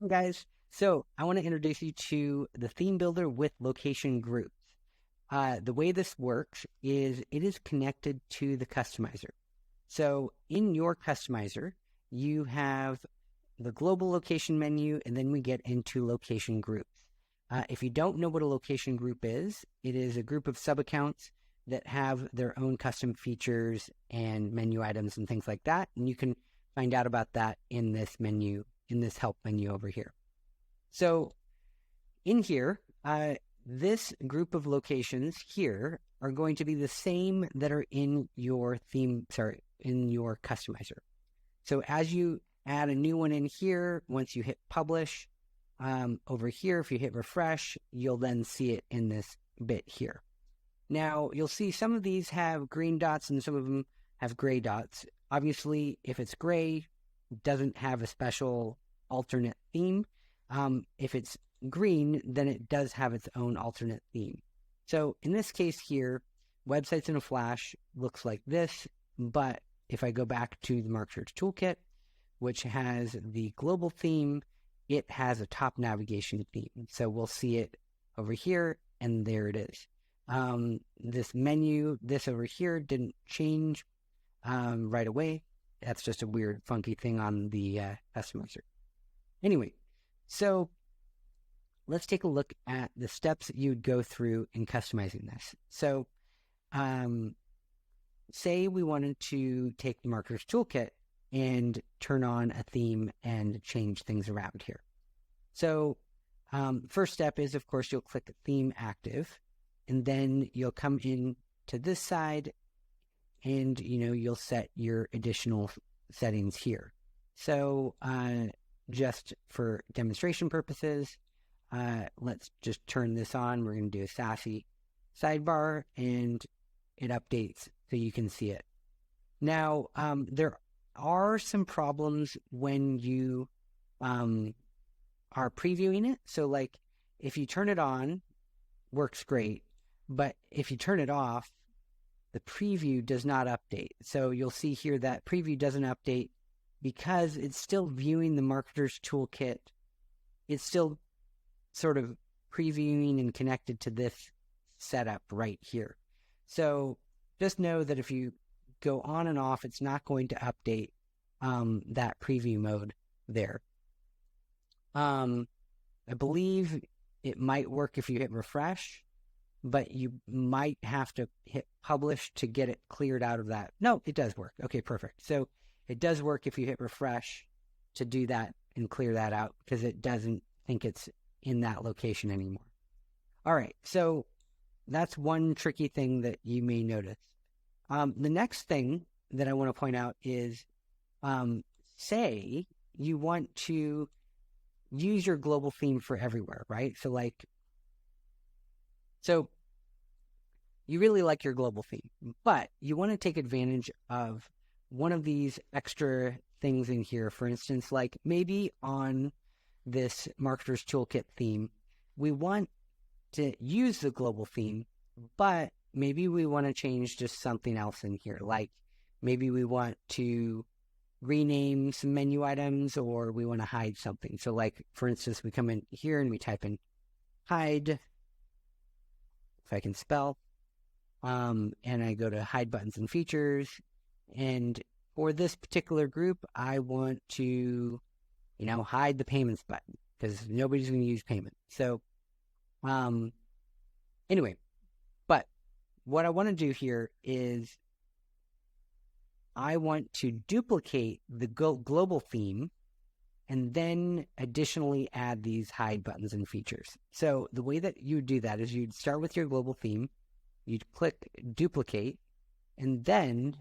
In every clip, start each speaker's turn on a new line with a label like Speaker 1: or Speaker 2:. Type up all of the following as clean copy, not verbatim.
Speaker 1: Hey guys, so I want to introduce you to the theme builder with location groups. The way this works is it is connected to the customizer. So in your customizer, you have the global location menu, and then we get into location groups. If you don't know what a location group is, it is a group of sub-accounts that have their own custom features and menu items and things like that. And you can find out about that in this menu, in this help menu over here. So in here, this group of locations here are going to be the same that are in your in your customizer. So as you add a new one in here, once you hit publish, over here, if you hit refresh, you'll then see it in this bit here. Now, you'll see some of these have green dots and some of them have gray dots. Obviously, if it's gray, it doesn't have a special alternate theme. If it's green, then it does have its own alternate theme. So in this case here, websites in a flash looks like this, but if I go back to the Marketers Toolkit, which has the global theme, it has a top navigation theme. So we'll see it over here, and there it is. This menu, this over here didn't change right away. That's just a weird, funky thing on the customizer. Anyway, so let's take a look at the steps that you'd go through in customizing this. So say we wanted to take the Marketers Toolkit and turn on a theme and change things around here. So first step is, of course, you'll click theme active, and then you'll come in to this side and, you'll set your additional settings here. So just for demonstration purposes, let's just turn this on. We're going to do a sassy sidebar, and it updates so you can see it. Now, there are some problems when you are previewing it. So like if you turn it on, works great. But if you turn it off, the preview does not update. So you'll see here that preview doesn't update because it's still viewing the Marketers Toolkit. It's still sort of previewing and connected to this setup right here. So just know that if you go on and off, it's not going to update that preview mode there. I believe it might work if you hit refresh, but you might have to hit publish to get it cleared out of that. No, it does work. Okay, perfect. So it does work if you hit refresh to do that and clear that out because it doesn't think it's in that location anymore. All right, so that's one tricky thing that you may notice. The next thing that I want to point out is, say you want to use your global theme for everywhere, right? So you really like your global theme, but you want to take advantage of one of these extra things in here. For instance, like maybe on this Marketers Toolkit theme, we want to use the global theme, but maybe we want to change just something else in here. Like maybe we want to rename some menu items, or we want to hide something. So like, for instance, we come in here and we type in hide, if I can spell, and I go to hide buttons and features. And for this particular group, I want to, hide the payments button because nobody's going to use payment. So anyway, but what I want to do here is I want to duplicate the global theme and then additionally add these hide buttons and features. So the way that you do that is you'd start with your global theme, you'd click duplicate, and then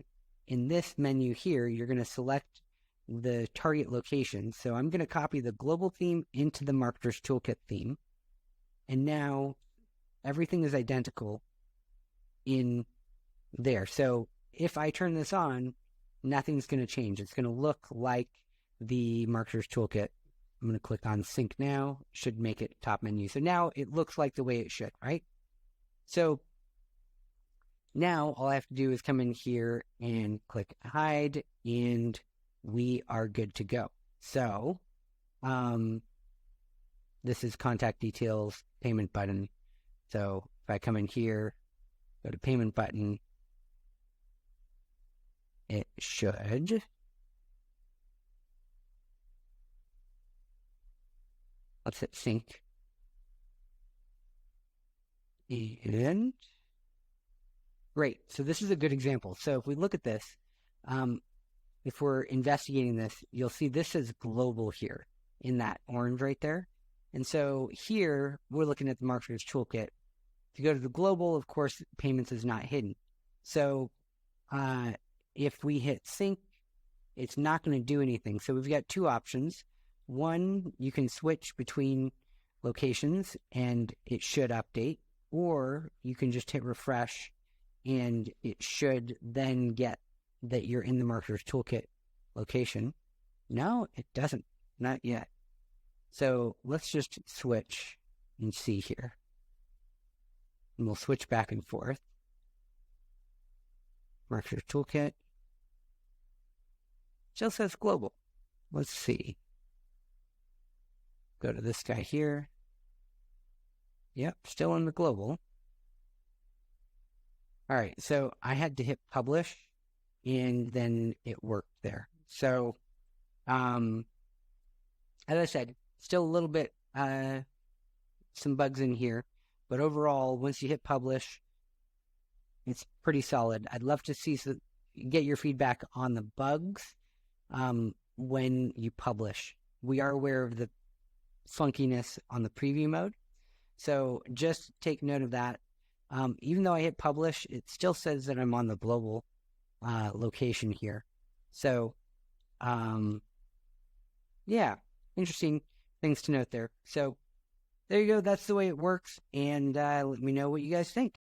Speaker 1: in this menu here, you're going to select the target location. So I'm going to copy the global theme into the Marketers Toolkit theme. And now everything is identical in there. So if I turn this on, nothing's going to change. It's going to look like the Marketers Toolkit. I'm going to click on Sync Now. Should make it top menu. So now it looks like the way it should, right? So now all I have to do is come in here and click Hide, and we are good to go. So this is contact details, payment button. So if I come in here, go to payment button, it should. Let's hit sync. And great. So this is a good example. So if we look at this, if we're investigating this, you'll see this is global here in that orange right there. And so here we're looking at the Marketer's Toolkit. If you go to the global, of course, payments is not hidden. So if we hit sync, it's not going to do anything. So we've got two options. One, you can switch between locations and it should update, or you can just hit refresh and it should then get that you're in the Marketer's Toolkit location. No, it doesn't. Not yet. So let's just switch and see here. And we'll switch back and forth. Marketer's Toolkit. Still says global. Let's see. Go to this guy here. Yep, still in the global. All right, so I had to hit publish, and then it worked there. So, as I said, still a little bit, some bugs in here, but overall, once you hit publish, it's pretty solid. I'd love to get your feedback on the bugs when you publish. We are aware of the funkiness on the preview mode, so just take note of that. Even though I hit publish, it still says that I'm on the global location here. So, yeah, interesting things to note there. So there you go. That's the way it works. And let me know what you guys think.